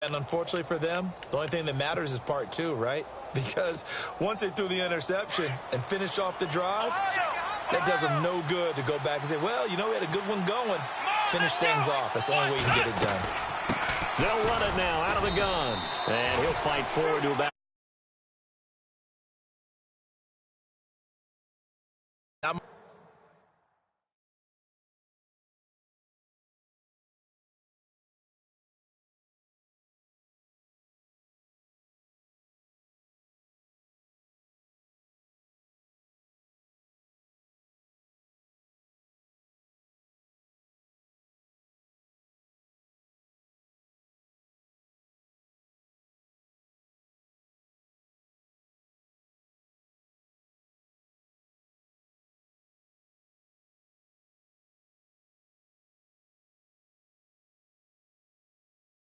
And unfortunately for them, the only thing that matters is part two, right? Because once they threw the interception and finished off the drive, that does them no good to go back and say, well, you know, we had a good one going. Finish things off. That's the only way you can get it done. They'll run it now out of the gun. And he'll fight forward to about.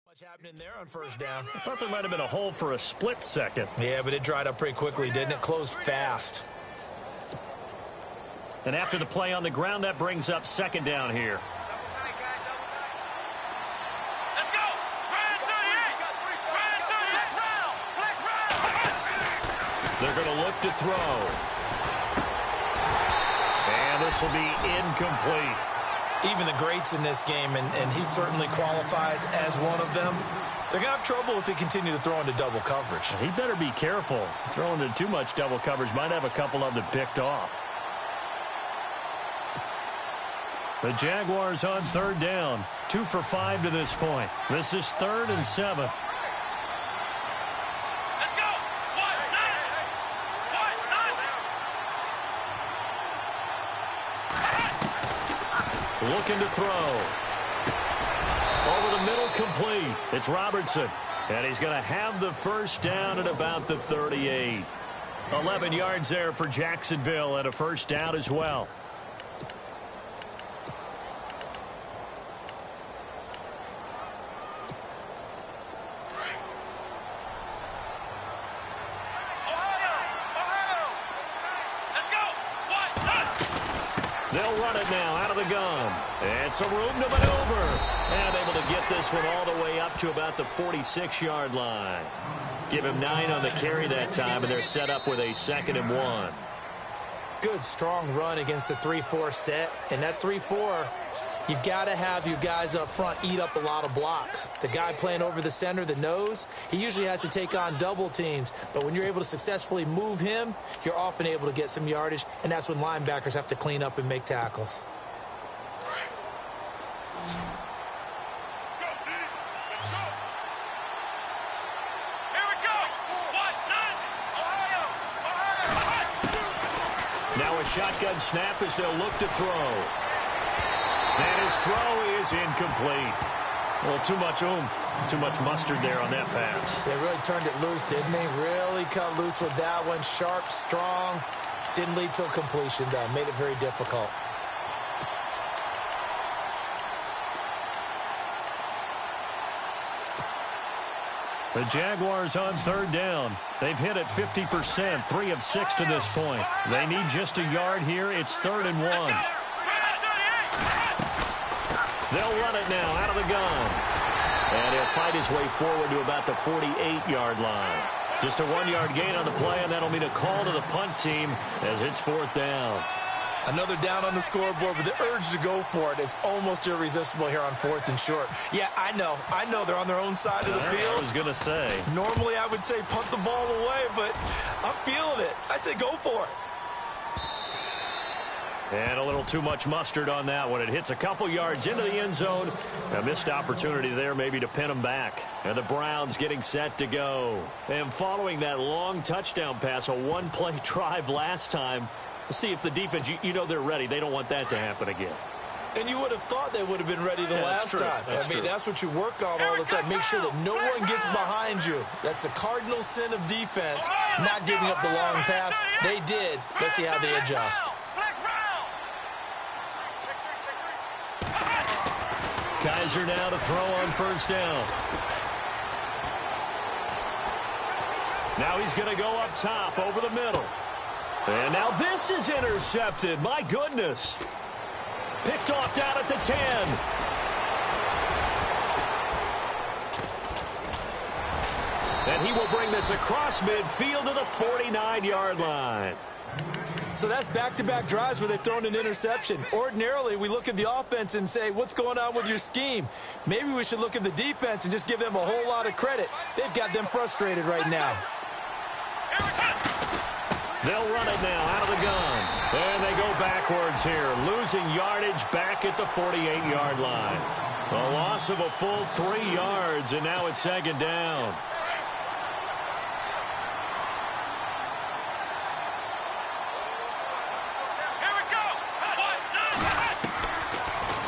Much happening there on first down. I thought there might have been a hole for a split second. Yeah, but it dried up pretty quickly, didn't it? Closed fast. And after the play on the ground, that brings up second down here. Let's go! They're going to look to throw. And this will be incomplete. Even the greats in this game, and he certainly qualifies as one of them, they're going to have trouble if they continue to throw into double coverage. He better be careful. Throwing into too much double coverage might have a couple of them picked off. The Jaguars on third down. 2 for 5 to this point. This is 3rd and 7. Looking to throw. Over the middle, complete. It's Robertson. And he's going to have the first down at about the 38. 11 yards there for Jacksonville and a first down as well. They'll run it now out of the gun. And some room to maneuver. And able to get this one all the way up to about the 46-yard line. Give him 9 on the carry that time, and they're set up with a 2nd and 1. Good, strong run against the 3-4 set. And that 3-4, you got to have your guys up front eat up a lot of blocks. The guy playing over the center, the nose, he usually has to take on double teams. But when you're able to successfully move him, you're often able to get some yardage, and that's when linebackers have to clean up and make tackles. Now a shotgun snap as they'll look to throw. And his throw is incomplete. Well, too much oomph, too much mustard there on that pass. They really turned it loose, didn't they? Really cut loose with that one. Sharp, strong. Didn't lead to a completion, though. Made it very difficult. The Jaguars on third down. They've hit it 50%, 3 of 6 to this point. They need just a yard here. It's 3rd and 1. They'll run it now out of the gun. And he'll fight his way forward to about the 48-yard line. Just a 1-yard gain on the play, and that'll mean a call to the punt team as it's 4th down. Another down on the scoreboard, but the urge to go for it is almost irresistible here on 4th and short. Yeah, I know they're on their own side of the field. I was going to say. Normally I would say punt the ball away, but I'm feeling it. I say go for it. And a little too much mustard on that one. It hits a couple yards into the end zone. A missed opportunity there maybe to pin them back. And the Browns getting set to go. And following that long touchdown pass, a one-play drive last time, let's see if the defense, you know they're ready. They don't want that to happen again. And you would have thought they would have been ready the last time. I mean, that's what you work on all the time. Make sure that no one gets behind you. That's the cardinal sin of defense, not giving up the long pass. They did. Let's see how they adjust. Kaiser now to throw on first down. Now he's going to go up top over the middle. And now this is intercepted. My goodness. Picked off down at the 10. And he will bring this across midfield to the 49-yard line. So that's back-to-back drives where they've thrown an interception. Ordinarily, we look at the offense and say, what's going on with your scheme? Maybe we should look at the defense and just give them a whole lot of credit. They've got them frustrated right now. They'll run it now out of the gun. And they go backwards here, losing yardage back at the 48-yard line. A loss of a full 3 yards, and now it's second down.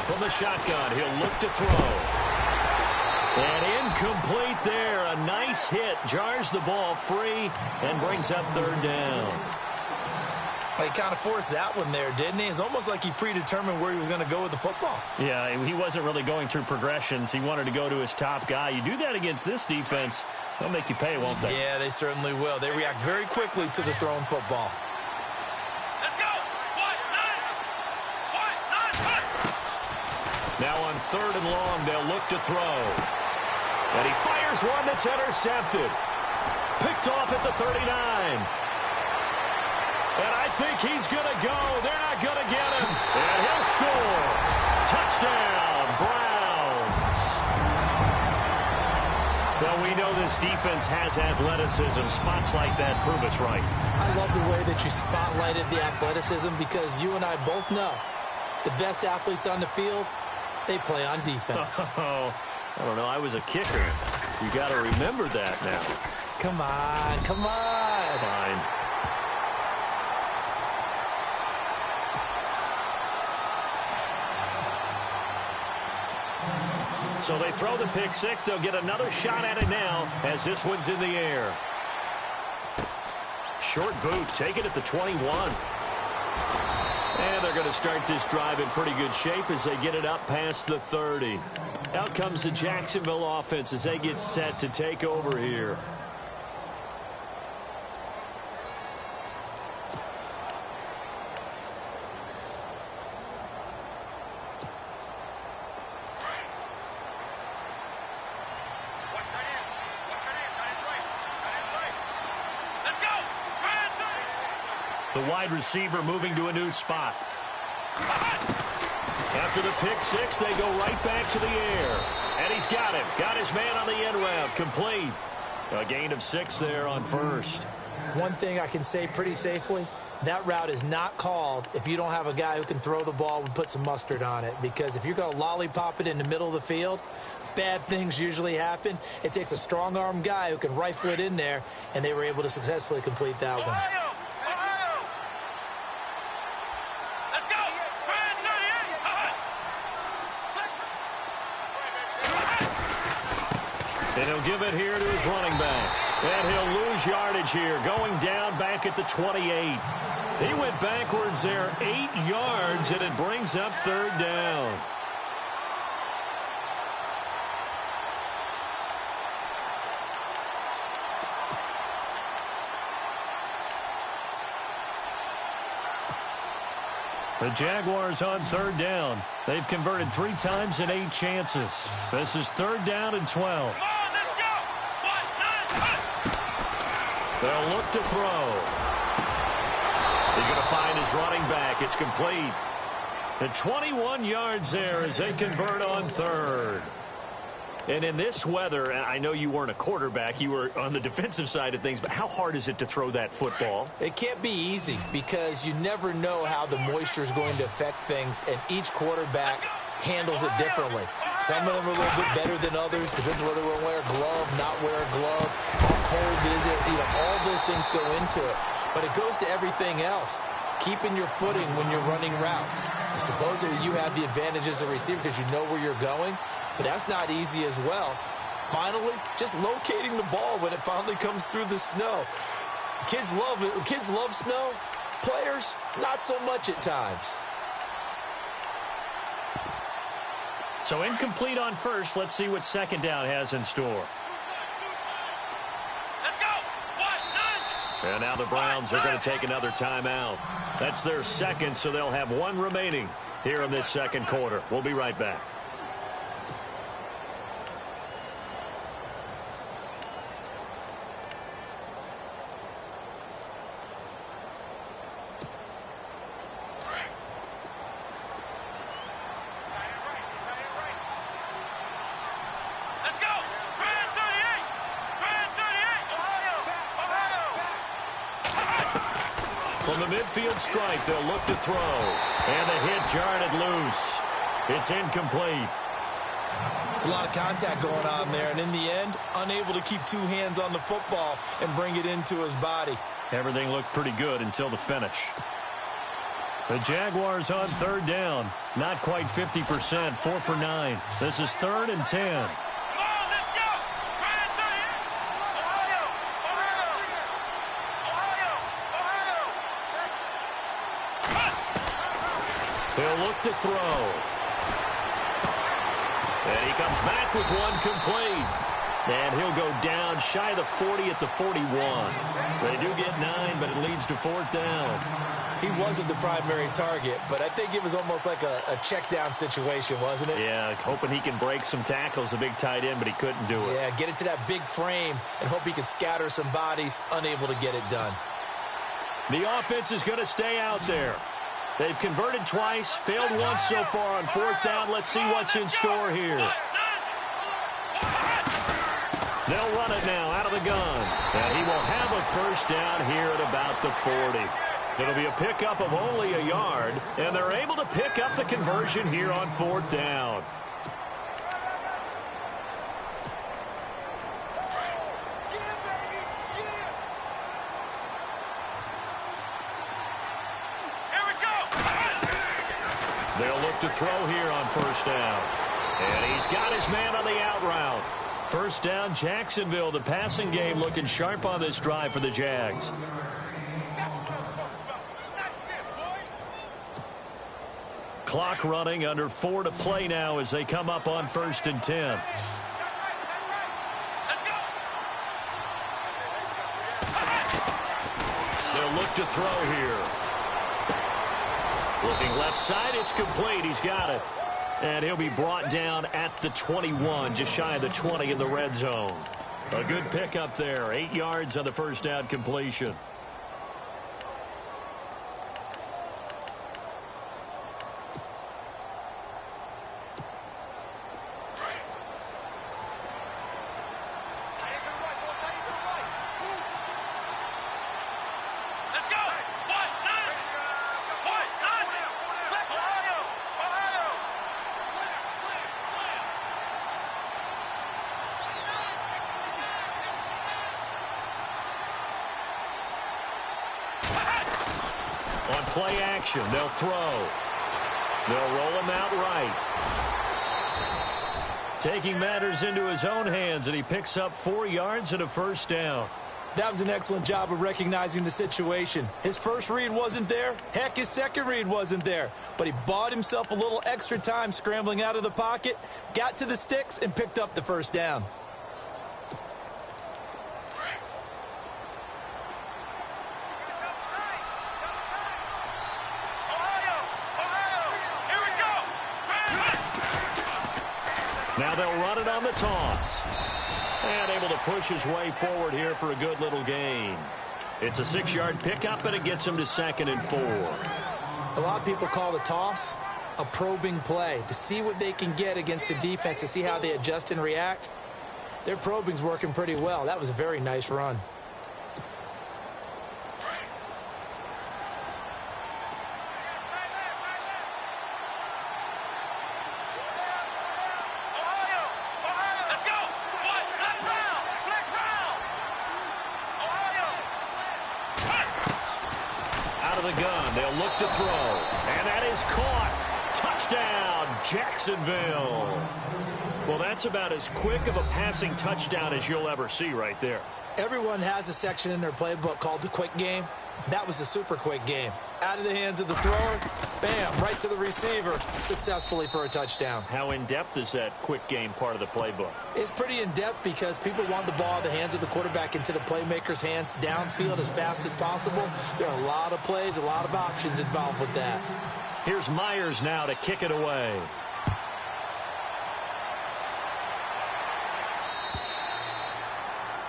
From the shotgun, he'll look to throw. And incomplete there. A nice hit. Jars the ball free and brings up third down. He kind of forced that one there, didn't he? It's almost like he predetermined where he was going to go with the football. Yeah, he wasn't really going through progressions. He wanted to go to his top guy. You do that against this defense, they'll make you pay, won't they? Yeah, they certainly will. They react very quickly to the thrown football. Now on third and long, they'll look to throw. And he fires one that's intercepted. Picked off at the 39. And I think he's going to go. They're not going to get him. And he'll score. Touchdown, Browns. Well, we know this defense has athleticism. Spots like that prove us right. I love the way that you spotlighted the athleticism because you and I both know the best athletes on the field, they play on defense. Oh, I don't know. I was a kicker. You got to remember that now. Come on, come on. Fine. So they throw the pick six. They'll get another shot at it now as this one's in the air. Short boot, take it at the 21. And they're going to start this drive in pretty good shape as they get it up past the 30. Out comes the Jacksonville offense as they get set to take over here. The wide receiver moving to a new spot. After the pick six, they go right back to the air. And he's got him. Got his man on the end route. Complete. A gain of 6 there on first. One thing I can say pretty safely, that route is not called if you don't have a guy who can throw the ball and put some mustard on it. Because if you're going to lollipop it in the middle of the field, bad things usually happen. It takes a strong-arm guy who can rifle it in there, and they were able to successfully complete that one. And he'll give it here to his running back. And he'll lose yardage here, going down back at the 28. He went backwards there 8 yards, and it brings up third down. The Jaguars on third down. They've converted 3 times in 8 chances. This is third down and 12. They'll look to throw. He's going to find his running back. It's complete. And 21 yards there as they convert on third. And in this weather, I know you weren't a quarterback. You were on the defensive side of things, but how hard is it to throw that football? It can't be easy because you never know how the moisture is going to affect things, and each quarterback handles it differently. Some of them are a little bit better than others. Depends whether we're wear a glove, not wear a glove. How cold is it? You know, all those things go into it. But it goes to everything else. Keeping your footing when you're running routes. Supposedly you have the advantage as a receiver because you know where you're going, but that's not easy as well. Finally, just locating the ball when it finally comes through the snow. Kids love it. Kids love snow. Players, not so much at times. So incomplete on first. Let's see what second down has in store. And now the Browns are going to take another timeout. That's their second, so they'll have 1 remaining here in this second quarter. We'll be right back. From the midfield stripe, they'll look to throw. And the hit jarred it loose. It's incomplete. It's a lot of contact going on there, and in the end, unable to keep two hands on the football and bring it into his body. Everything looked pretty good until the finish. The Jaguars on third down. Not quite 50%, 4 for 9. This is 3rd and 10. He'll look to throw. And he comes back with one complete. And he'll go down shy of the 40 at the 41. They do get 9, but it leads to 4th down. He wasn't the primary target, but I think it was almost like a check down situation, wasn't it? Yeah, hoping he can break some tackles, a big tight end, but he couldn't do it. Yeah, get into that big frame and hope he can scatter some bodies, unable to get it done. The offense is going to stay out there. They've converted twice, failed once so far on 4th down. Let's see what's in store here. They'll run it now out of the gun. And he will have a 1st down here at about the 40. It'll be a pickup of only a yard, and they're able to pick up the conversion here on 4th down. They'll look to throw here on 1st down. And he's got his man on the out route. 1st down, Jacksonville. The passing game looking sharp on this drive for the Jags. Clock running, under 4 to play now as they come up on 1st and 10. They'll look to throw here. Looking left side, it's complete. He's got it. And he'll be brought down at the 21, just shy of the 20 in the red zone. A good pickup there, 8 yards on the 1st down completion. On play action, they'll throw. They'll roll him out right. Taking matters into his own hands, and he picks up 4 yards and a 1st down. That was an excellent job of recognizing the situation. His first read wasn't there. Heck, his second read wasn't there. But he bought himself a little extra time scrambling out of the pocket, got to the sticks, and picked up the 1st down. Now they'll run it on the toss. And able to push his way forward here for a good little gain. It's a 6-yard pickup, and it gets him to 2nd and 4. A lot of people call the toss a probing play, to see what they can get against the defense, to see how they adjust and react. Their probing's working pretty well. That was a very nice run. They'll look to throw. And that is caught. Touchdown, Jacksonville. Well, that's about as quick of a passing touchdown as you'll ever see right there. Everyone has a section in their playbook called the quick game. That was a super quick game. Out of the hands of the thrower, bam, right to the receiver, successfully for a touchdown. How in-depth is that quick game part of the playbook? It's pretty in-depth because people want the ball in the hands of the quarterback into the playmaker's hands downfield as fast as possible. There are a lot of plays, a lot of options involved with that. Here's Myers now to kick it away.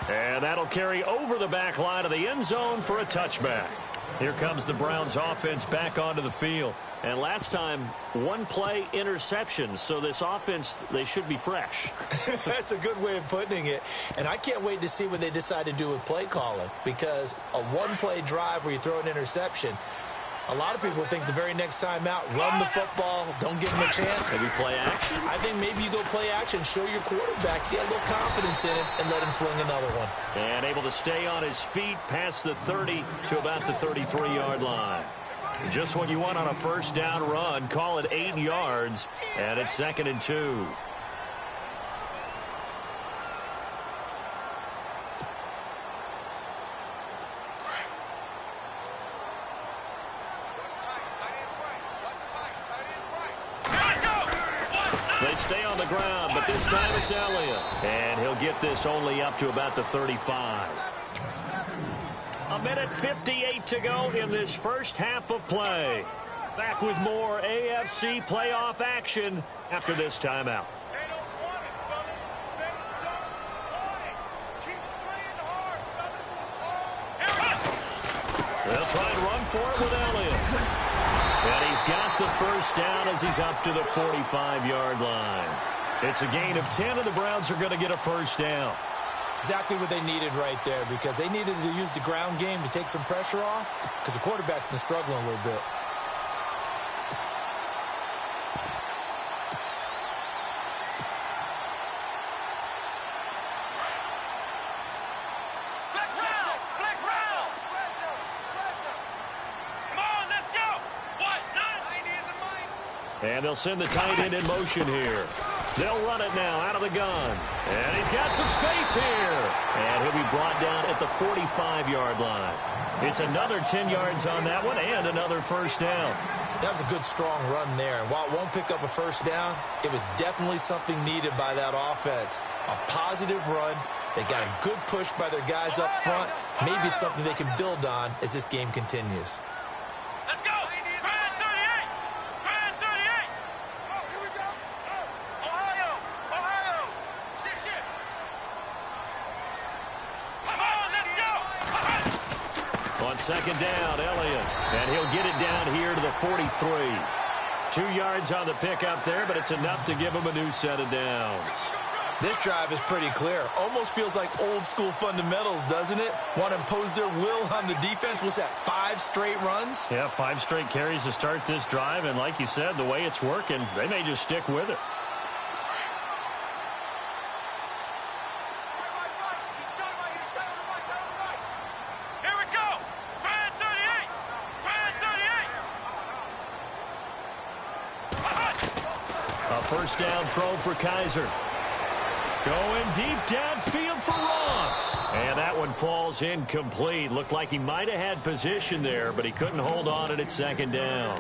And that'll carry over the back line of the end zone for a touchback. Here comes the Browns offense back onto the field. And last time, one play interception. So this offense, they should be fresh. That's a good way of putting it. And I can't wait to see what they decide to do with play calling, because a one-play drive where you throw an interception, a lot of people think the very next time out, run the football, don't give them a chance. Maybe play action? I think maybe you go play action, show your quarterback, get a little confidence in it, and let him fling another one. And able to stay on his feet past the 30 to about the 33-yard line. Just what you want on a first down run. Call it 8 yards, and it's 2nd and 2. They stay on the ground, but this time it's Elliott. And he'll get this only up to about the 35. A minute 58 to go in this first half of play. Back with more AFC playoff action after this timeout. They'll try and run for it with Elliott. And he's got the first down as he's up to the 45-yard line. It's a gain of 10, and the Browns are going to get a first down. Exactly what they needed right there, because they needed to use the ground game to take some pressure off, because the quarterback's been struggling a little bit. And they'll send the tight end in motion here. They'll run it now out of the gun. And he's got some space here. And he'll be brought down at the 45-yard line. It's another 10 yards on that one and another first down. That was a good, strong run there. And while it won't pick up a first down, it was definitely something needed by that offense. A positive run. They got a good push by their guys up front. Maybe it's something they can build on as this game continues. On second down, Elliott. And he'll get it down here to the 43. 2 yards on the pickup there, but it's enough to give him a new set of downs. This drive is pretty clear. Almost feels like old school fundamentals, doesn't it? Want to impose their will on the defense. What's that, 5 straight runs? Yeah, 5 straight carries to start this drive. And like you said, the way it's working, they may just stick with it. First down throw for Kaiser. Going deep downfield for Ross. And that one falls incomplete. Looked like he might have had position there, but he couldn't hold on at second down.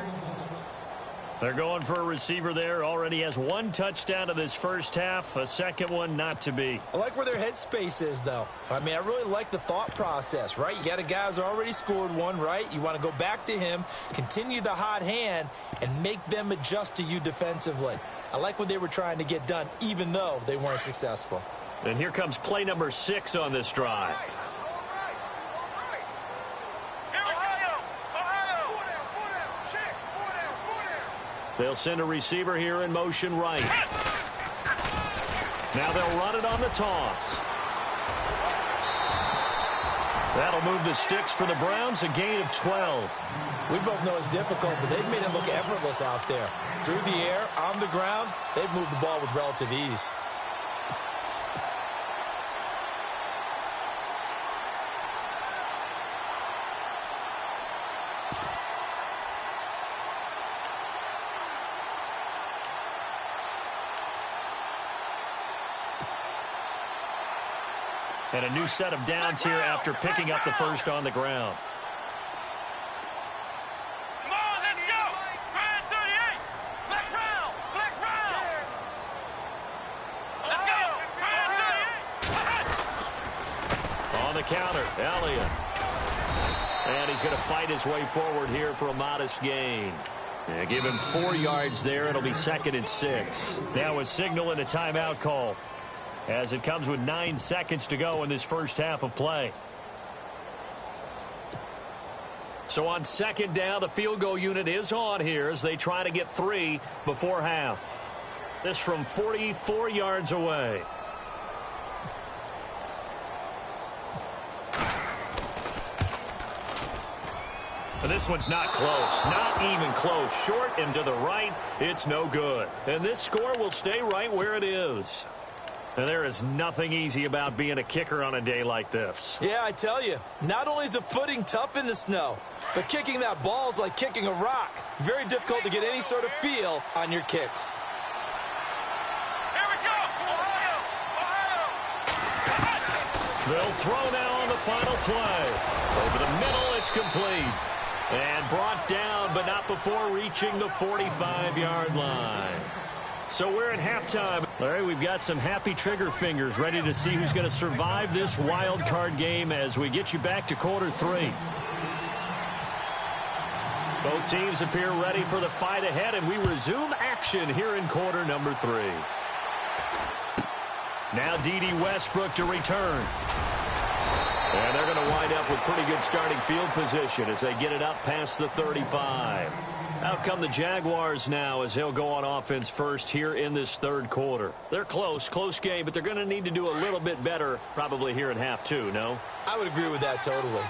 They're going for a receiver there. Already has 1 touchdown in this first half. A second one not to be. I like where their headspace is, though. I mean, I really like the thought process, right? You got a guy who's already scored 1, right? You want to go back to him, continue the hot hand, and make them adjust to you defensively. I like what they were trying to get done, even though they weren't successful. And here comes play number 6 on this drive. They'll send a receiver here in motion right. Now they'll run it on the toss. That'll move the sticks for the Browns, a gain of 12. We both know it's difficult, but they've made it look effortless out there. Through the air, on the ground, they've moved the ball with relative ease. And a new set of downs here after picking up the first on the ground. Come on, let's go! Ryan 38! Flex round! Flex round! Let's go! Ryan 38! On the counter, Elliott. And he's going to fight his way forward here for a modest gain. Yeah, give him 4 yards there. It'll be 2nd and 6. Now a signal and a timeout call, as it comes with 9 seconds to go in this first half of play. So on second down, the field goal unit is on here as they try to get 3 before half. This from 44 yards away. And this one's not close. Not even close. Short and to the right. It's no good. And this score will stay right where it is. And there is nothing easy about being a kicker on a day like this. Yeah, I tell you, not only is the footing tough in the snow, but kicking that ball is like kicking a rock. Very difficult to get any sort of feel on your kicks. Here we go! Ohio! Ohio! They'll throw now on the final play. Over the middle, it's complete. And brought down, but not before reaching the 45-yard line. So we're at halftime. Larry, we've got some happy trigger fingers ready to see who's going to survive this wild card game as we get you back to quarter 3. Both teams appear ready for the fight ahead, and we resume action here in quarter number 3. Now D.D. Westbrook to return. And they're going to wind up with pretty good starting field position as they get it up past the 35. Out come the Jaguars now as they'll go on offense first here in this third quarter. They're close game, but they're going to need to do a little bit better probably here in half 2, no? I would agree with that totally.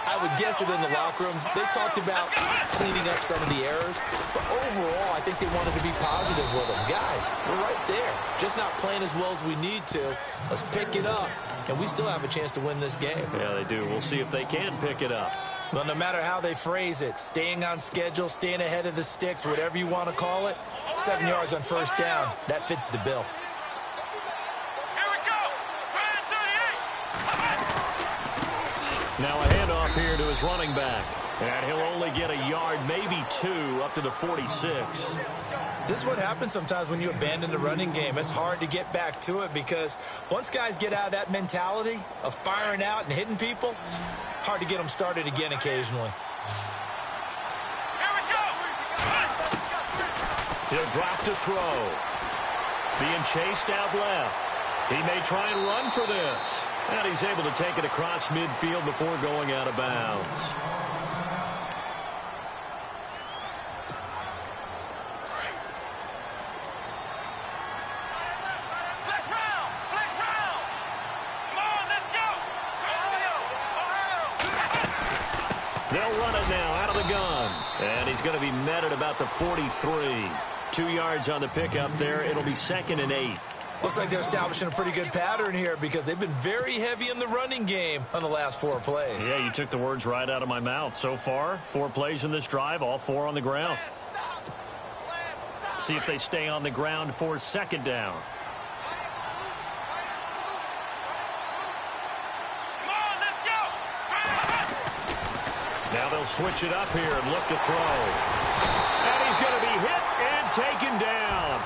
I would guess it in the locker room. They talked about cleaning up some of the errors, but overall, I think they wanted to be positive with them. Guys, we're right there. Just not playing as well as we need to. Let's pick it up, and we still have a chance to win this game. Yeah, they do. We'll see if they can pick it up. Well, no matter how they phrase it, staying on schedule, staying ahead of the sticks, whatever you want to call it, 7 yards on first down, that fits the bill. Here we go! Now a handoff here to his running back. And he'll only get a yard, maybe 2, up to the 46. This is what happens sometimes when you abandon the running game. It's hard to get back to it because once guys get out of that mentality of firing out and hitting people, hard to get them started again occasionally. Here we go! He'll drop to throw. Being chased out left. He may try and run for this. And he's able to take it across midfield before going out of bounds. They'll run it now out of the gun. And he's going to be met at about the 43. 2 yards on the pickup there. It'll be 2nd and 8. Looks like they're establishing a pretty good pattern here because they've been very heavy in the running game on the last 4 plays. Yeah, you took the words right out of my mouth. So far, 4 plays in this drive, all 4 on the ground. See if they stay on the ground for 2nd down. Now they'll switch it up here and look to throw. And he's going to be hit and taken down.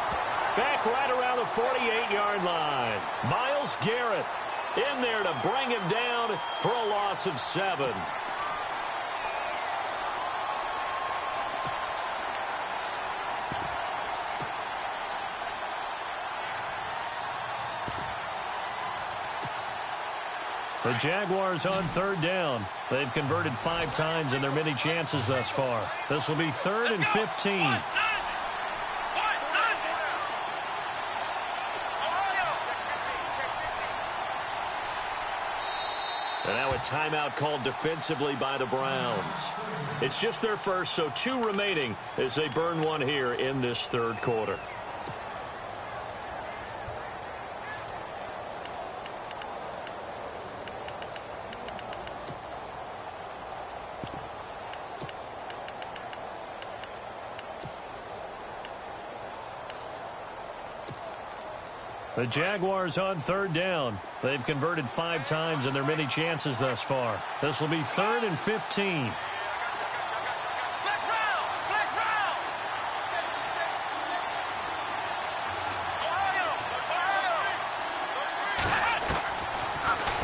Back right around the 48-yard line. Myles Garrett in there to bring him down for a loss of 7. The Jaguars on 3rd down. They've converted 5 times in their many chances thus far. This will be 3rd and 15. And now a timeout called defensively by the Browns. It's just their first, so 2 remaining as they burn 1 here in this 3rd quarter. The Jaguars on 3rd down. They've converted 5 times in their many chances thus far. This will be 3rd and 15.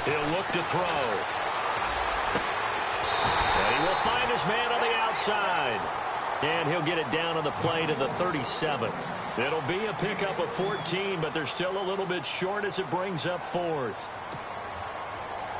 He'll look to throw. And he will find his man on the outside. And he'll get it down on the play to the 37. It'll be a pickup of 14, but they're still a little bit short as it brings up 4th.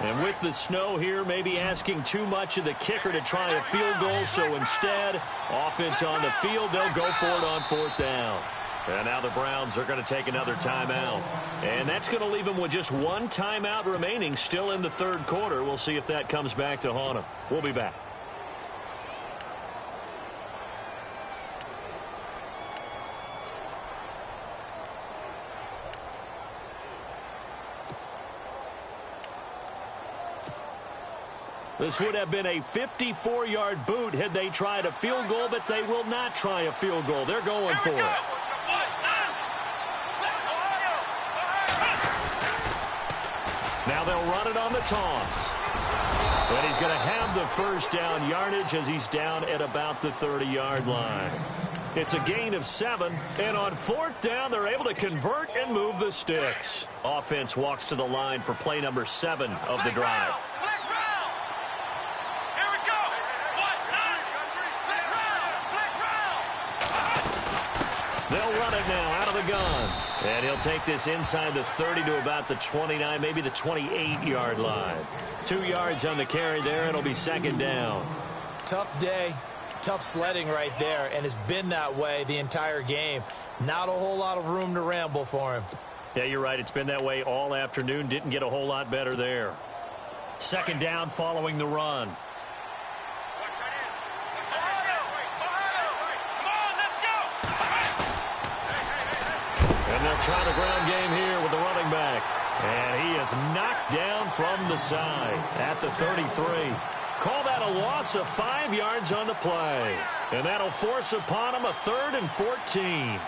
And with the snow here, maybe asking too much of the kicker to try a field goal. So instead, offense on the field, they'll go for it on 4th down. And now the Browns are going to take another timeout. And that's going to leave them with just one timeout remaining still in the 3rd quarter. We'll see if that comes back to haunt them. We'll be back. This would have been a 54-yard boot had they tried a field goal, but they will not try a field goal. They're going for it. Now they'll run it on the toss. And he's going to have the 1st down yardage as he's down at about the 30-yard line. It's a gain of 7, and on 4th down, they're able to convert and move the sticks. Offense walks to the line for play number 7 of the drive. They'll run it now out of the gun. And he'll take this inside the 30 to about the 29, maybe the 28-yard line. 2 yards on the carry there. It'll be 2nd down. Tough day, tough sledding right there, and it's been that way the entire game. Not a whole lot of room to ramble for him. Yeah, you're right. It's been that way all afternoon. Didn't get a whole lot better there. 2nd down following the run. And they'll try the ground game here with the running back. And he is knocked down from the side at the 33. Call that a loss of 5 yards on the play. And that'll force upon him a 3rd and 14.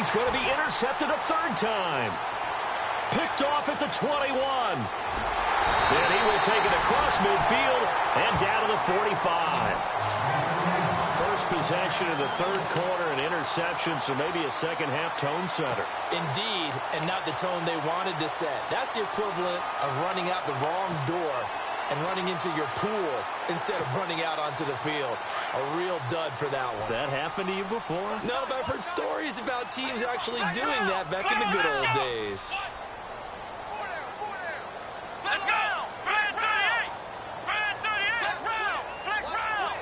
He's going to be intercepted a 3rd time. Picked off at the 21. And he will take it across midfield and down to the 45. First possession of the 3rd quarter, an interception, so maybe a second-half tone setter. Indeed, and not the tone they wanted to set. That's the equivalent of running out the wrong door and running into your pool instead of running out onto the field. A real dud for that one. Has that happened to you before? No, but I've heard stories about teams actually doing that back in the good old days. Let's go! Brand 38! Brand 38! Flex round! Flex round!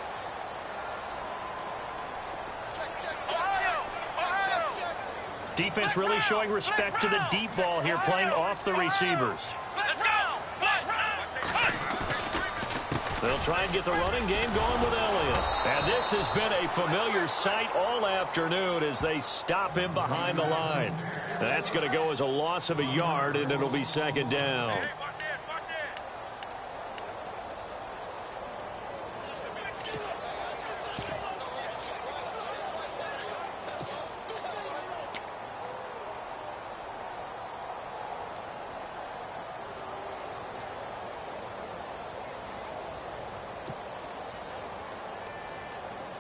Ohio! Defense really showing respect to the deep ball here, playing off the receivers. Let's go! They'll try and get the running game going with Elliott. And this has been a familiar sight all afternoon as they stop him behind the line. That's going to go as a loss of a yard, and it'll be 2nd down.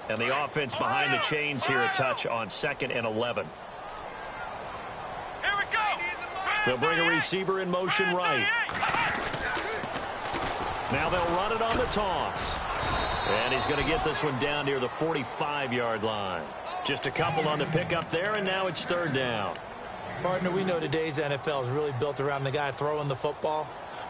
And the offense behind the chains here a touch on 2nd and 11. Here we go! They'll bring a receiver in motion right. Now they'll run it on the toss. And he's going to get this one down near the 45-yard line. Just a couple on the pickup there, and now it's 3rd down. Partner, we know today's NFL is really built around the guy throwing the football.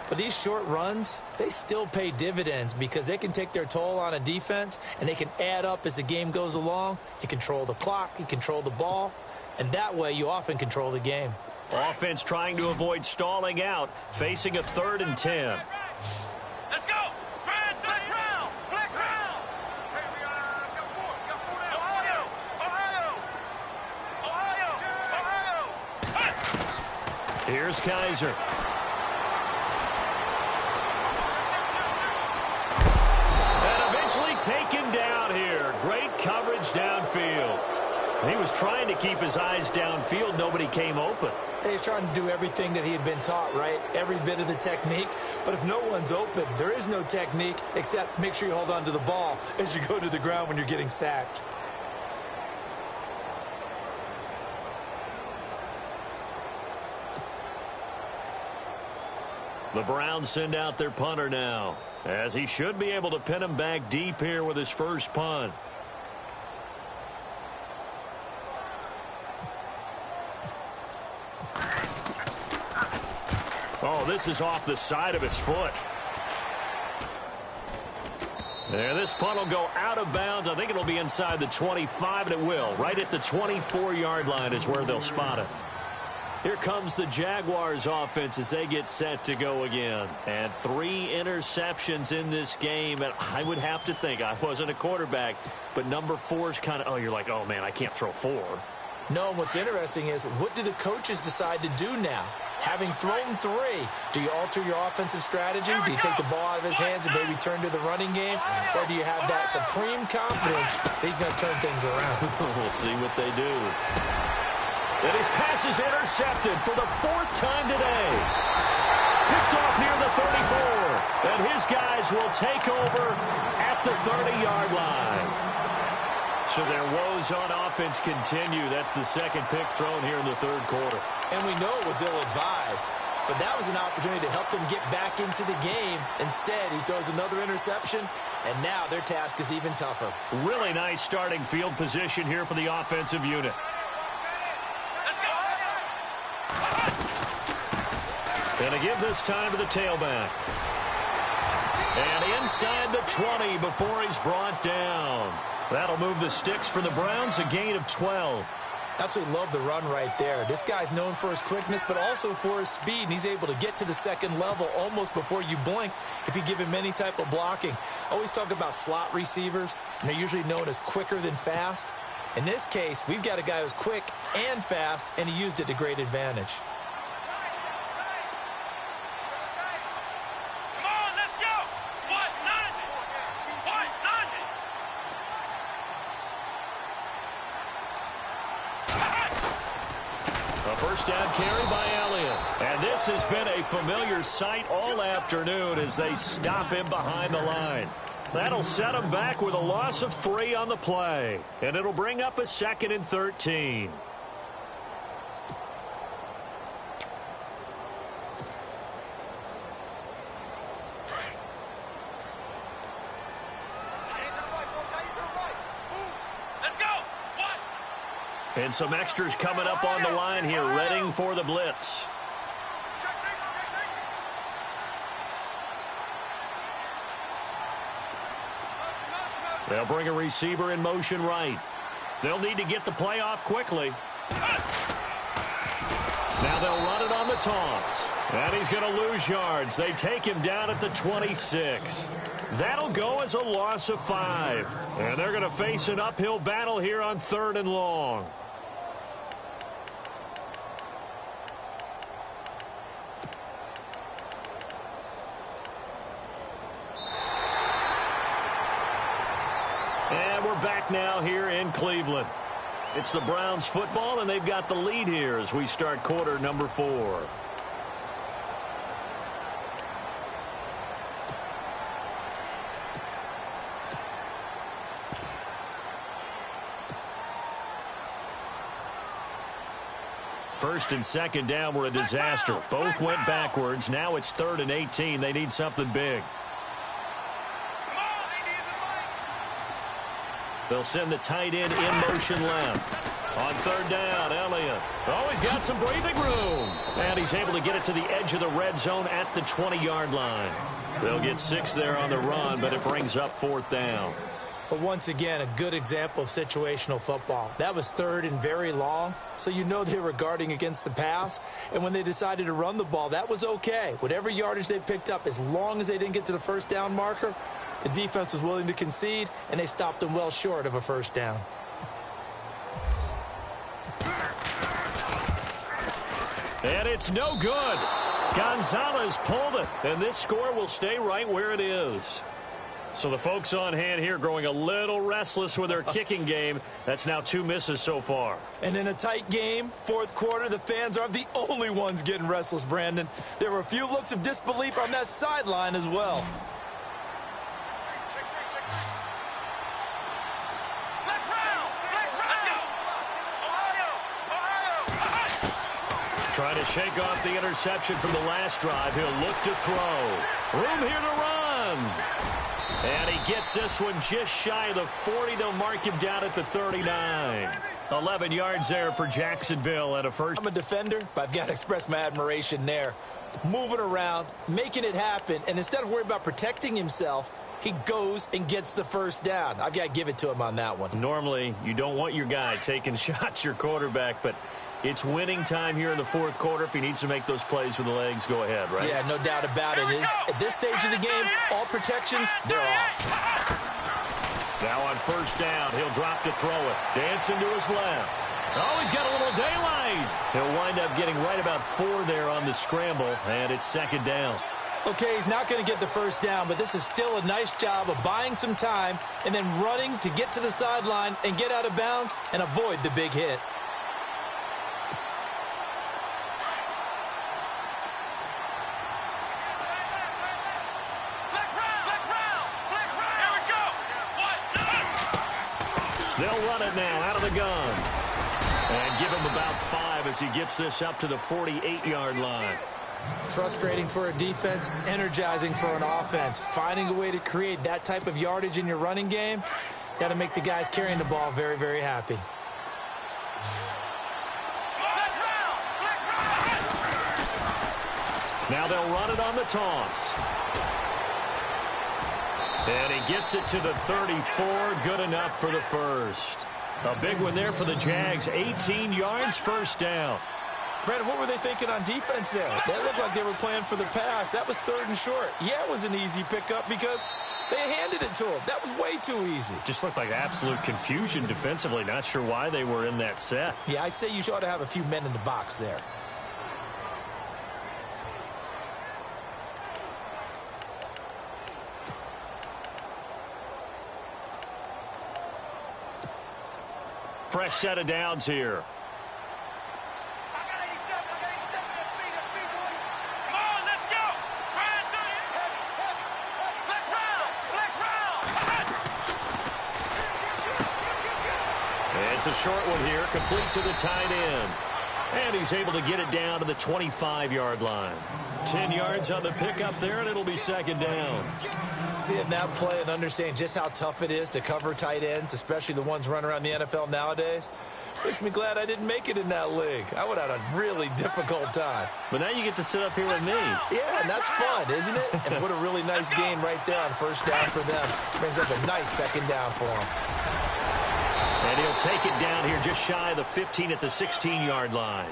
But these short runs, they still pay dividends because they can take their toll on a defense and they can add up as the game goes along. You control the clock, you control the ball, and that way you often control the game. Offense trying to avoid stalling out, facing a 3rd and 10. Let's go! Brand 3 round! Flex round! Hey, we got 4 now. Ohio! Here's Kaiser. Taken down here. Great coverage downfield. He was trying to keep his eyes downfield. Nobody came open. He's trying to do everything that he had been taught, right? Every bit of the technique. But if no one's open, there is no technique except make sure you hold on to the ball as you go to the ground when you're getting sacked. The Browns send out their punter now, as he should be able to pin him back deep here with his first punt. Oh, this is off the side of his foot. And this punt will go out of bounds. I think it'll be inside the 25, and it will. Right at the 24-yard line is where they'll spot it. Here comes the Jaguars offense as they get set to go again. And 3 interceptions in this game. And I would have to think, I wasn't a quarterback, but number 4 is kind of, oh, you're like, oh, man, I can't throw 4. No, and what's interesting is, what do the coaches decide to do now? Having thrown 3, do you alter your offensive strategy? Do you take the ball out of his hands and maybe turn to the running game? Or do you have that supreme confidence that he's going to turn things around? We'll see what they do. And his pass is intercepted for the 4th time today. Picked off near the 34. And his guys will take over at the 30-yard line. So their woes on offense continue. That's the second pick thrown here in the 3rd quarter. And we know it was ill-advised, but that was an opportunity to help them get back into the game. Instead, he throws another interception, and now their task is even tougher. Really nice starting field position here for the offensive unit. And a give this time to the tailback. And inside the 20 before he's brought down. That'll move the sticks for the Browns, a gain of 12. Absolutely love the run right there. This guy's known for his quickness, but also for his speed, and he's able to get to the second level almost before you blink if you give him any type of blocking. Always talk about slot receivers, and they're usually known as quicker than fast. In this case, we've got a guy who's quick and fast, and he used it to great advantage. First down carry by Elliott. And this has been a familiar sight all afternoon as they stop him behind the line. That'll set him back with a loss of 3 on the play. And it'll bring up a 2nd and 13. And some extras coming up on the line here, readying for the blitz. They'll bring a receiver in motion right. They'll need to get the play off quickly. Now they'll run it on the toss. And he's going to lose yards. They take him down at the 26. That'll go as a loss of 5. And they're going to face an uphill battle here on 3rd and long. And we're back now here in Cleveland. It's the Browns football, and they've got the lead here as we start quarter number 4. First and second down were a disaster. Both went backwards. Now it's 3rd and 18. They need something big. They'll send the tight end in motion left. On 3rd down, Elliott. Oh, he's got some breathing room. And he's able to get it to the edge of the red zone at the 20-yard line. They'll get 6 there on the run, but it brings up 4th down. But once again, a good example of situational football. That was 3rd and very long, so you know they were guarding against the pass. And when they decided to run the ball, that was okay. Whatever yardage they picked up, as long as they didn't get to the first down marker, the defense was willing to concede, and they stopped them well short of a first down. And it's no good. Gonzalez pulled it, and this score will stay right where it is. So the folks on hand here growing a little restless with their kicking game. That's now 2 misses so far. And in a tight game, fourth quarter, the fans aren't the only ones getting restless, Brandon. There were a few looks of disbelief on that sideline as well. Trying to shake off the interception from the last drive. He'll look to throw. Room here to run. And he gets this one just shy of the 40. They'll mark him down at the 39. 11 yards there for Jacksonville at a first. I'm a defender, but I've got to express my admiration there. Moving around, making it happen, and instead of worrying about protecting himself, he goes and gets the first down. I've got to give it to him on that one. Normally, you don't want your guy taking shots, your quarterback, but it's winning time here in the fourth quarter. If he needs to make those plays with the legs, go ahead, right? Yeah, no doubt about it. At this stage of the game, all protections, they're off. Now on first down, he'll drop to throw it. Dancing to his left. Oh, he's got a little daylight. He'll wind up getting right about 4 there on the scramble, and it's second down. Okay, he's not going to get the first down, but this is still a nice job of buying some time and then running to get to the sideline and get out of bounds and avoid the big hit. They'll run it now out of the gun. And give him about 5 as he gets this up to the 48-yard line. Frustrating for a defense, energizing for an offense. Finding a way to create that type of yardage in your running game, got to make the guys carrying the ball very, very happy. Now they'll run it on the toss. And he gets it to the 34. Good enough for the first. A big one there for the Jags. 18 yards, first down. Brandon, what were they thinking on defense there? That looked like they were playing for the pass. That was 3rd and short. Yeah, it was an easy pickup because they handed it to him. That was way too easy. Just looked like absolute confusion defensively. Not sure why they were in that set. Yeah, I'd say you ought to have a few men in the box there. Fresh set of downs here. It's a short one here, complete to the tight end. And he's able to get it down to the 25-yard line. 10 yards on the pickup there, and it'll be second down. Seeing that play and understanding just how tough it is to cover tight ends, especially the ones running around the NFL nowadays, makes me glad I didn't make it in that league. I would have had a really difficult time. But now you get to sit up here with me. Yeah, and that's fun, isn't it? And what a really nice gain right there on first down for them. Brings up a nice second down for them. And he'll take it down here just shy of the 15 at the 16-yard line.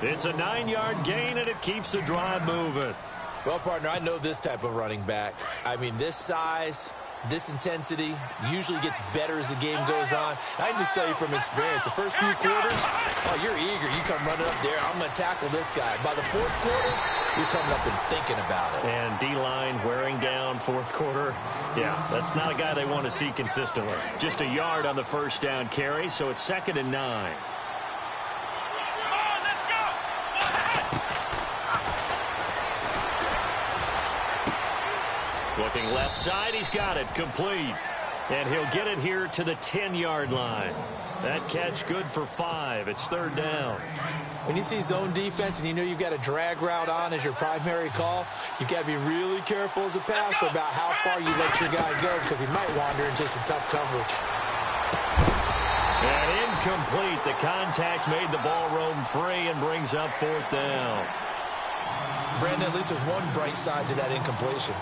It's a 9-yard gain, and it keeps the drive moving. Well, partner, I know this type of running back. I mean, this size, this intensity usually gets better as the game goes on. I can just tell you from experience, the first few quarters, oh, you're eager. You come running up there, I'm going to tackle this guy. By the fourth quarter, you're coming up and thinking about it. And D-line wearing down fourth quarter. Yeah, that's not a guy they want to see consistently. Just a yard on the first down carry, so it's 2nd and 9. Looking left side, he's got it, complete. And he'll get it here to the 10-yard line. That catch good for 5. It's 3rd down. When you see zone defense and you know you've got a drag route on as your primary call, you've got to be really careful as a passer about how far you let your guy go because he might wander into some tough coverage. And incomplete. The contact made the ball roam free and brings up 4th down. Brandon, at least there's one bright side to that incompletion.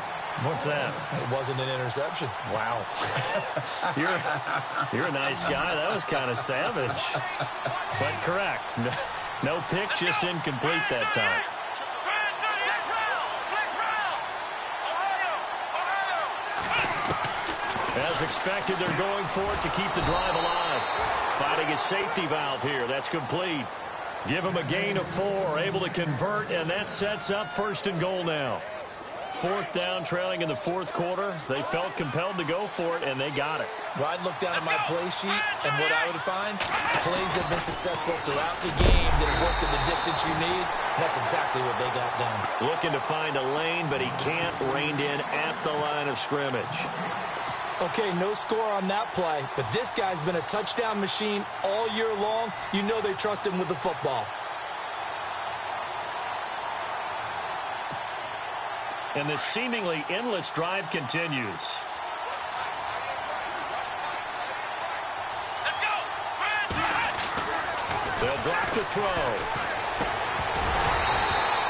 What's that? It wasn't an interception. Wow. You're a nice guy. That was kind of savage. But correct. No pick, just incomplete that time. As expected, they're going for it to keep the drive alive. Finding a safety valve here. That's complete. Give them a gain of 4. Able to convert, and that sets up 1st and goal now. 4th down, trailing in the 4th quarter. They felt compelled to go for it, and they got it. Well, I'd look down at my play sheet, and what I would find, plays have been successful throughout the game that have worked at the distance you need. And that's exactly what they got done. Looking to find a lane, but he can't. Reined in at the line of scrimmage. Okay, no score on that play, but this guy's been a touchdown machine all year long. You know they trust him with the football. And this seemingly endless drive continues. Let's go. They'll drop to throw.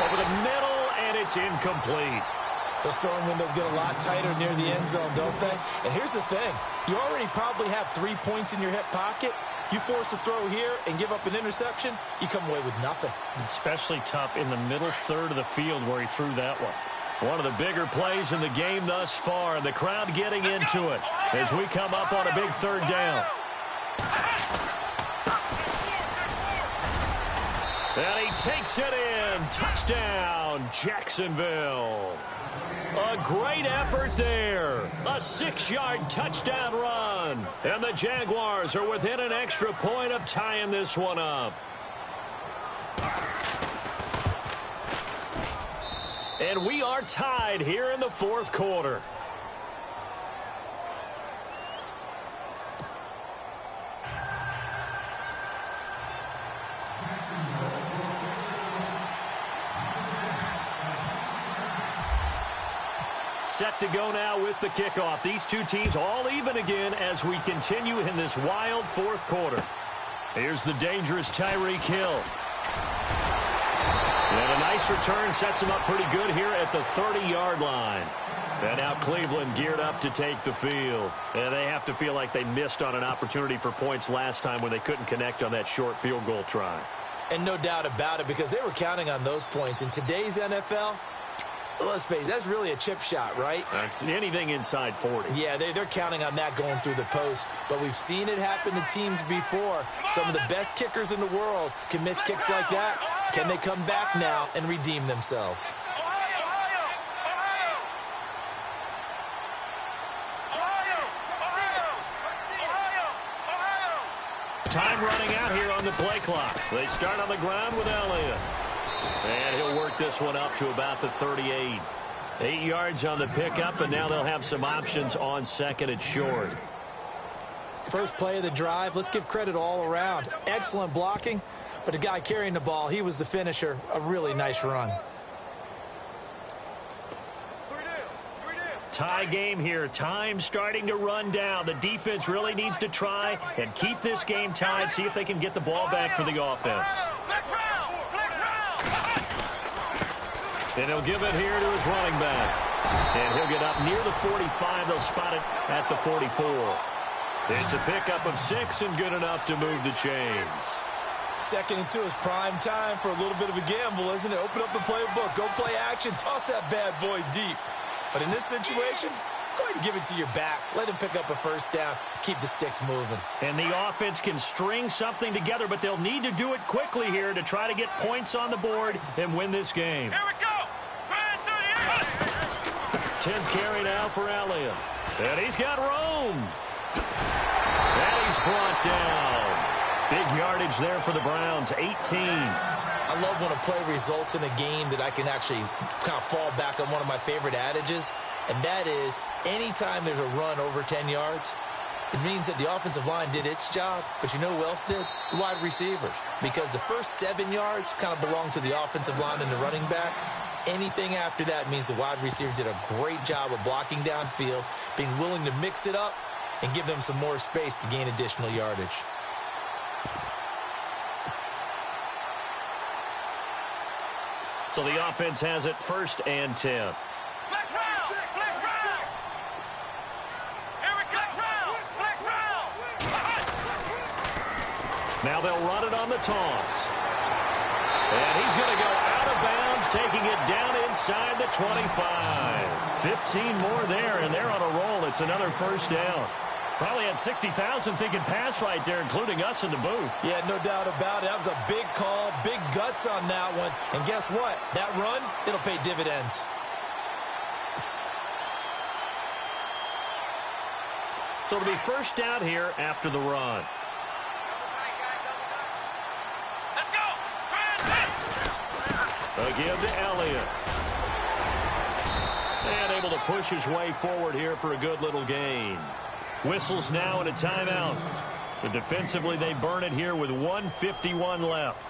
Over the middle, and it's incomplete. Those throwing windows get a lot tighter near the end zone, don't they? And here's the thing. You already probably have 3 points in your hip pocket. You force a throw here and give up an interception, you come away with nothing. Especially tough in the middle third of the field where he threw that one. One of the bigger plays in the game thus far, and the crowd getting into it as we come up on a big 3rd down. And he takes it in. Touchdown, Jacksonville. A great effort there. A 6-yard touchdown run. And the Jaguars are within an extra point of tying this one up. And we are tied here in the 4th quarter. Set to go now with the kickoff. These two teams all even again as we continue in this wild 4th quarter. Here's the dangerous Tyreek Hill. And a nice return sets him up pretty good here at the 30-yard line. And now Cleveland geared up to take the field. And they have to feel like they missed on an opportunity for points last time when they couldn't connect on that short field goal try. And no doubt about it, because they were counting on those points. In today's NFL, let's face it, that's really a chip shot, right? That's anything inside 40. Yeah, they're counting on that going through the post. But we've seen it happen to teams before. Some of the best kickers in the world can miss kicks like that. Can they come back now and redeem themselves? Time running out here on the play clock. They start on the ground with Elliott. And he'll work this one up to about the 38. 8 yards on the pickup, and now they'll have some options on 2nd and short. First play of the drive, let's give credit all around. Excellent blocking, but the guy carrying the ball, he was the finisher. A really nice run. Tie game here. Time starting to run down. The defense really needs to try and keep this game tied, see if they can get the ball back for the offense. And he'll give it here to his running back. And he'll get up near the 45. They'll spot it at the 44. It's a pickup of 6 and good enough to move the chains. 2nd and 2 is prime time for a little bit of a gamble, isn't it? Open up the playbook, go play action, toss that bad boy deep. But in this situation, go ahead and give it to your back. Let him pick up a 1st down. Keep the sticks moving. And the offense can string something together, but they'll need to do it quickly here to try to get points on the board and win this game. Here we go. 10th carry now for Elliott. And he's got room. And he's brought down. Big yardage there for the Browns, 18. I love when a play results in a game that I can actually kind of fall back on one of my favorite adages, and that is anytime there's a run over 10 yards, it means that the offensive line did its job, but you know who else did? The wide receivers. Because the first 7 yards kind of belong to the offensive line and the running back. Anything after that means the wide receivers did a great job of blocking downfield, being willing to mix it up, and give them some more space to gain additional yardage. So the offense has it 1st and 10. Flex round. Flex round. Here we go. Flex round. Now they'll run it on the toss. And he's going to go out of bounds, taking it down inside the 25. 15 more there, and they're on a roll. It's another 1st down. Probably had 60,000 thinking pass right there, including us in the booth. Yeah, no doubt about it. That was a big call, big guts on that one. And guess what? That run, it'll pay dividends. So it'll be first down here after the run. Let's go. Again to Elliott. And able to push his way forward here for a good little gain. Whistles now and a timeout. So defensively, they burn it here with 1:51 left.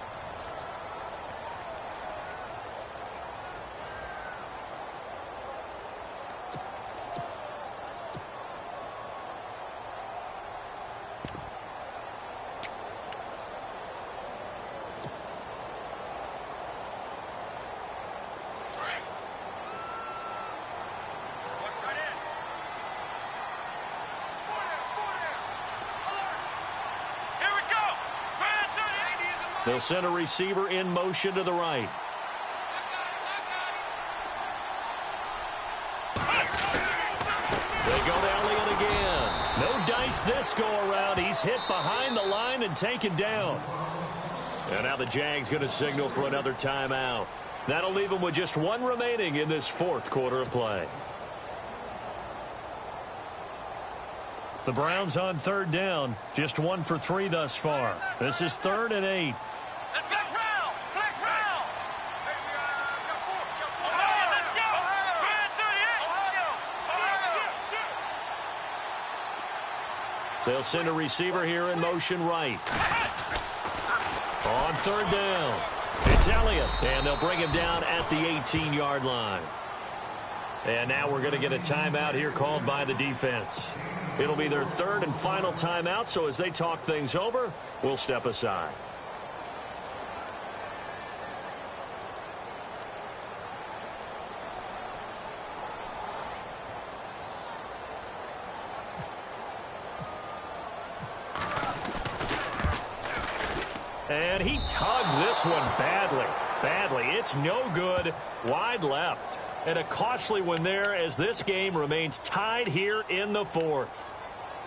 They'll send a receiver in motion to the right. They go to Elliott again. No dice this go around. He's hit behind the line and taken down. And now the Jags going to signal for another timeout. That'll leave them with just one remaining in this fourth quarter of play. The Browns on third down. Just 1 for 3 thus far. This is 3rd and 8. They'll send a receiver here in motion right. On third down, it's Elliott, and they'll bring him down at the 18-yard line. And now we're going to get a timeout here called by the defense. It'll be their third and final timeout, so as they talk things over, we'll step aside. And he tugged this one badly. It's no good. Wide left. And a costly one there as this game remains tied here in the fourth.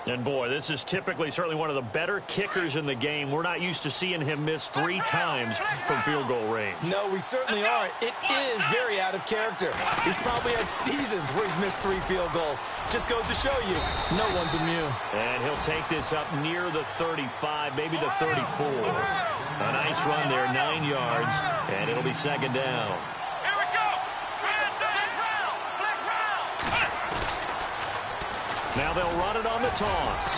And, boy, this is typically certainly one of the better kickers in the game. We're not used to seeing him miss 3 times from field goal range. No, we certainly aren't. It is very out of character. He's probably had seasons where he's missed 3 field goals. Just goes to show you, no one's immune. And he'll take this up near the 35, maybe the 34. A nice run there, 9 yards, and it'll be second down. Now they'll run it on the toss.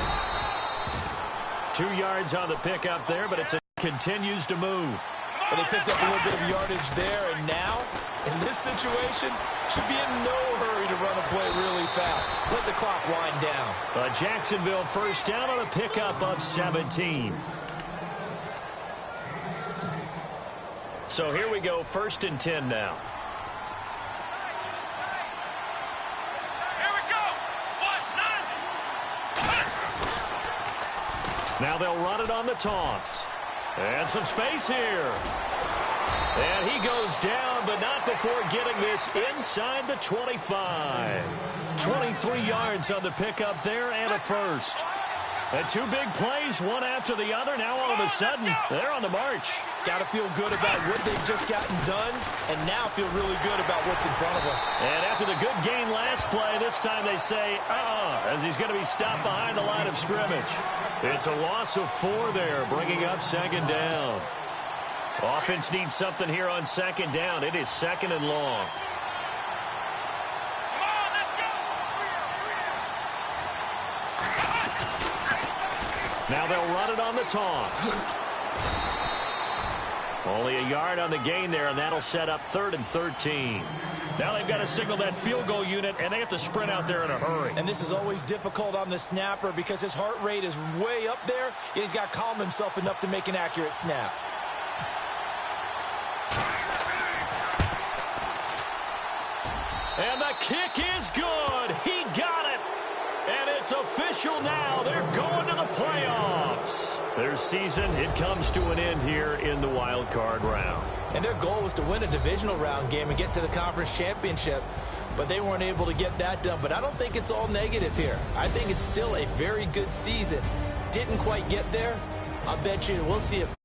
2 yards on the pickup there, but it continues to move. Well, they picked up a little bit of yardage there, and now, in this situation, should be in no hurry to run a play really fast. Let the clock wind down. Jacksonville first down on a pickup of 17. So here we go, 1st and 10 now. Now they'll run it on the toss. And some space here. And he goes down, but not before getting this inside the 25. 23 yards on the pickup there and a first. And 2 big plays, one after the other. Now all of a sudden, they're on the march. Got to feel good about what they've just gotten done, and now feel really good about what's in front of them. And after the good gain last play, this time they say, as he's going to be stopped behind the line of scrimmage. It's a loss of 4 there, bringing up second down. Offense needs something here on second down. It is 2nd and long. Now they'll run it on the toss. Only a yard on the gain there, and that'll set up 3rd and 13. Now they've got to signal that field goal unit, and they have to sprint out there in a hurry. And this is always difficult on the snapper because his heart rate is way up there. He's got to calm himself enough to make an accurate snap. And the kick is good. He got it. And it's official now. They're going to the playoffs. Their season, it comes to an end here in the wild card round. And their goal was to win a divisional round game and get to the conference championship, but they weren't able to get that done. But I don't think it's all negative here. I think it's still a very good season. Didn't quite get there. I bet you we'll see a